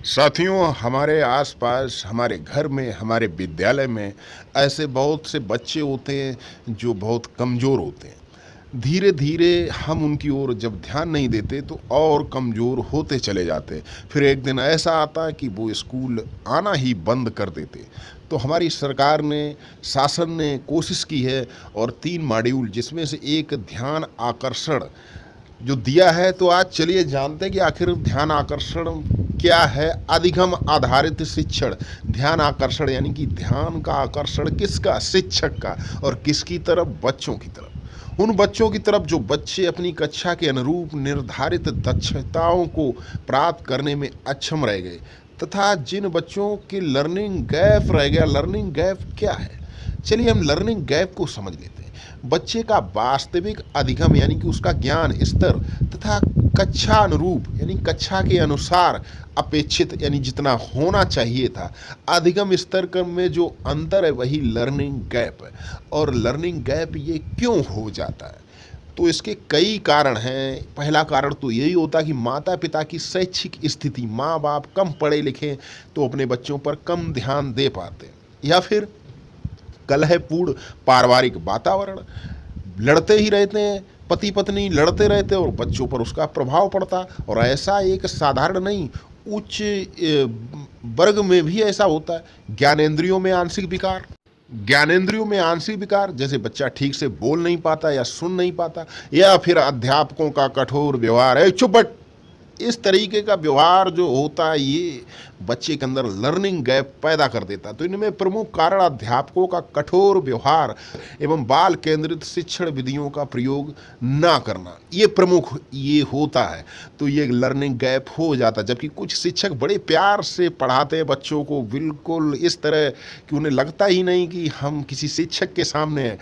साथियों, हमारे आसपास, हमारे घर में, हमारे विद्यालय में ऐसे बहुत से बच्चे होते हैं जो बहुत कमज़ोर होते हैं। धीरे-धीरे हम उनकी ओर जब ध्यान नहीं देते तो और कमज़ोर होते चले जाते हैं। फिर एक दिन ऐसा आता है कि वो स्कूल आना ही बंद कर देते। तो हमारी सरकार ने, शासन ने कोशिश की है और 3 मॉड्यूल जिसमें से एक ध्यान आकर्षण जो दिया है। तो आज चलिए जानते हैं कि आखिर ध्यान आकर्षण क्या है। अधिगम आधारित शिक्षण, ध्यान आकर्षण यानी कि ध्यान का आकर्षण किसका? शिक्षक का। और किसकी तरफ? बच्चों की तरफ। उन बच्चों की तरफ जो बच्चे अपनी कक्षा के अनुरूप निर्धारित दक्षताओं को प्राप्त करने में अक्षम रह गए, तथा जिन बच्चों के लर्निंग गैप रह गया। लर्निंग गैप क्या है? चलिए हम लर्निंग गैप को समझ लेते हैं। बच्चे का वास्तविक अधिगम यानी कि उसका ज्ञान स्तर तथा कक्षा अनुरूप यानी कक्षा के अनुसार अपेक्षित यानी जितना होना चाहिए था, अधिगम स्तर में जो अंतर है वही लर्निंग गैप है। और लर्निंग गैप ये क्यों हो जाता है? तो इसके कई कारण हैं। पहला कारण तो यही होता है कि माता पिता की शैक्षिक स्थिति, माँ बाप कम पढ़े लिखे तो अपने बच्चों पर कम ध्यान दे पाते, या फिर कलहपूर्ण पारिवारिक वातावरण, लड़ते ही रहते हैं, पति पत्नी लड़ते रहते हैं और बच्चों पर उसका प्रभाव पड़ता। और ऐसा एक साधारण नहीं, उच्च वर्ग में भी ऐसा होता है। ज्ञानेंद्रियों में आंशिक विकार, ज्ञानेंद्रियों में आंशिक विकार जैसे बच्चा ठीक से बोल नहीं पाता या सुन नहीं पाता, या फिर अध्यापकों का कठोर व्यवहार है, चुप बट, इस तरीके का व्यवहार जो होता है ये बच्चे के अंदर लर्निंग गैप पैदा कर देता है। तो इनमें प्रमुख कारण अध्यापकों का कठोर व्यवहार एवं बाल केंद्रित शिक्षण विधियों का प्रयोग ना करना, ये प्रमुख ये होता है। तो ये लर्निंग गैप हो जाता है। जबकि कुछ शिक्षक बड़े प्यार से पढ़ाते हैं बच्चों को, बिल्कुल इस तरह कि उन्हें लगता ही नहीं कि हम किसी शिक्षक के सामने हैं।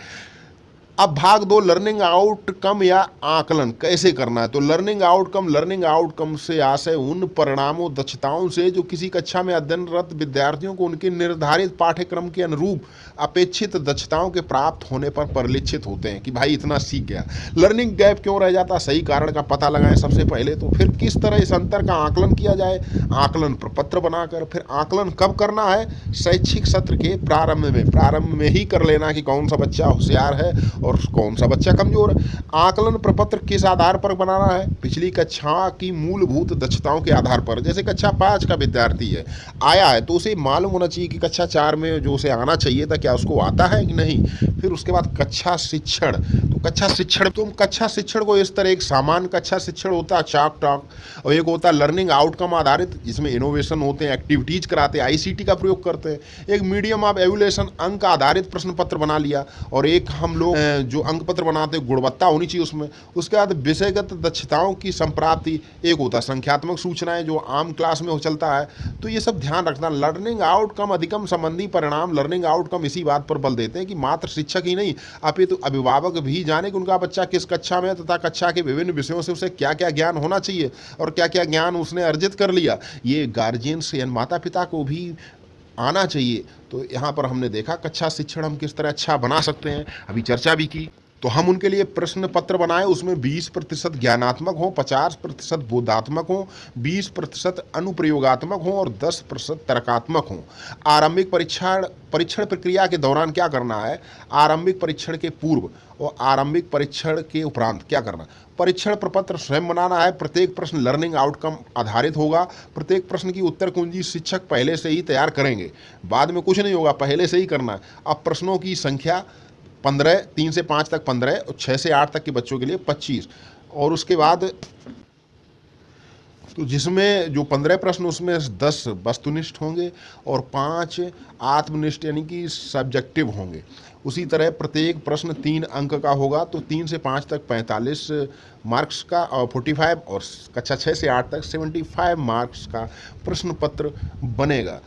अब भाग दो, लर्निंग आउटकम या आकलन कैसे करना है। तो लर्निंग आउटकम से आशय उन परिणामों दक्षताओं से जो किसी कक्षा में अध्ययनरत विद्यार्थियों को उनके निर्धारित पाठ्यक्रम के अनुरूप अपेक्षित दक्षताओं के प्राप्त होने पर परिलक्षित होते हैं कि भाई इतना सीख गया। लर्निंग गैप क्यों रह जाता? सही कारण का पता लगाएं सबसे पहले तो। फिर किस तरह इस अंतर का आकलन किया जाए? आकलन प्रपत्र बनाकर। फिर आकलन कब करना है? शैक्षिक सत्र के प्रारंभ में ही कर लेना कि कौन सा बच्चा होशियार है और कौन सा बच्चा कमजोर है। आकलन प्रपत्र किस आधार पर बनाना है? पिछली कक्षा की मूलभूत दक्षताओं के आधार पर। जैसे कक्षा 5 का विद्यार्थी है, आया है, तो उसे मालूम होना चाहिए कि कक्षा 4 में जो उसे आना चाहिए था क्या उसको आता है कि नहीं। फिर उसके बाद कक्षा शिक्षण। तो कक्षा शिक्षण को इस तरह, एक सामान्य कक्षा शिक्षण होता है चाक टॉक, और एक होता है लर्निंग आउटकम आधारित जिसमें इनोवेशन होते हैं, एक्टिविटीज कराते हैं, आईसीटी का प्रयोग करते हैं। एक मीडियम ऑफ एवुलेशन, अंक आधारित प्रश्न पत्र बना लिया। और एक हम लोग जो अंक पत्र बनाते हैं गुणवत्ता होनी चाहिए उसमें। उसके बाद विषयगत दक्षताओं की संप्राप्ति। एक होता है संख्यात्मक सूचनाएं जो आम क्लास में चलता है। तो ये सब ध्यान रखना। लर्निंग आउटकम अधिगम संबंधी परिणाम। लर्निंग आउटकम इसी बात पर बल देते हैं कि मात्र शिक्षक ही नहीं, अपितु अभिभावक भी जाने कि उनका बच्चा किस कक्षा में है तथा कक्षा के विभिन्न विषयों से उसे क्या क्या ज्ञान होना चाहिए और क्या क्या ज्ञान उसने अर्जित कर लिया। ये गार्जियंस यानी माता पिता को भी आना चाहिए। तो यहाँ पर हमने देखा कक्षा शिक्षण हम किस तरह अच्छा बना सकते हैं, अभी चर्चा भी की। तो हम उनके लिए प्रश्न पत्र बनाए, उसमें 20% ज्ञानात्मक हो, 50% बोधात्मक हो, 20% अनुप्रयोगात्मक हो और 10% तर्कात्मक हो। आरंभिक परीक्षण प्रक्रिया के दौरान क्या करना है? आरंभिक परीक्षण के पूर्व और आरंभिक परीक्षण के उपरांत क्या करना? परीक्षण प्रपत्र स्वयं बनाना है। प्रत्येक प्रश्न लर्निंग आउटकम आधारित होगा। प्रत्येक प्रश्न की उत्तर कुंजी शिक्षक पहले से ही तैयार करेंगे, बाद में कुछ नहीं होगा, पहले से ही करना है। अब प्रश्नों की संख्या 15, 3 से 5 तक 15 और 6 से 8 तक के बच्चों के लिए 25। और उसके बाद तो जिसमें जो 15 प्रश्न उसमें 10 वस्तुनिष्ठ होंगे और 5 आत्मनिष्ठ यानी कि सब्जेक्टिव होंगे। उसी तरह प्रत्येक प्रश्न 3 अंक का होगा। तो 3 से 5 तक 45 मार्क्स का और 45, और कक्षा 6 से 8 तक 75 मार्क्स का प्रश्न पत्र बनेगा।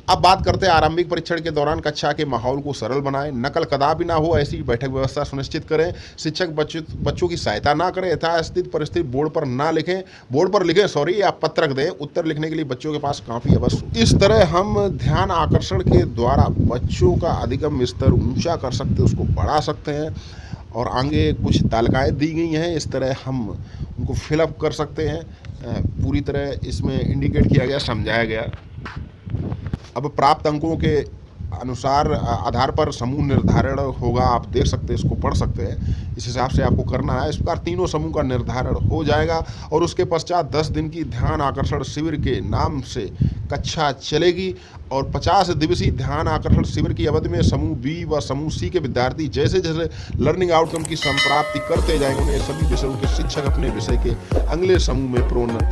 अब बात करते हैं आरंभिक परीक्षण के दौरान कक्षा के माहौल को सरल बनाएं, नकल कदापि ना हो ऐसी बैठक व्यवस्था सुनिश्चित करें। शिक्षक बच्चों की सहायता ना करें, यथास्थित परिस्थिति बोर्ड पर ना लिखें, बोर्ड पर लिखें सॉरी, या पत्रक दें। उत्तर लिखने के लिए बच्चों के पास काफ़ी अवश्य। इस तरह हम ध्यान आकर्षण के द्वारा बच्चों का अधिगम स्तर ऊंचा कर सकते हैं, उसको बढ़ा सकते हैं। और आगे कुछ तालिकाएँ दी गई हैं, इस तरह हम उनको फिलअप कर सकते हैं। पूरी तरह इसमें इंडिकेट किया गया, समझाया गया। अब प्राप्त अंकों के अनुसार आधार पर समूह निर्धारण होगा। आप देख सकते हैं, इसको पढ़ सकते हैं, इस हिसाब से आपको करना है। इस प्रकार तीनों समूह का निर्धारण हो जाएगा और उसके पश्चात 10 दिन की ध्यान आकर्षण शिविर के नाम से कक्षा चलेगी और 50 दिवसीय ध्यान आकर्षण शिविर की अवधि में समूह बी व समूह सी के विद्यार्थी जैसे जैसे लर्निंग आउटकम की संप्राप्ति करते जाएंगे, उन्हें सभी विषयों के शिक्षक अपने विषय के अगले समूह में प्रोन्नत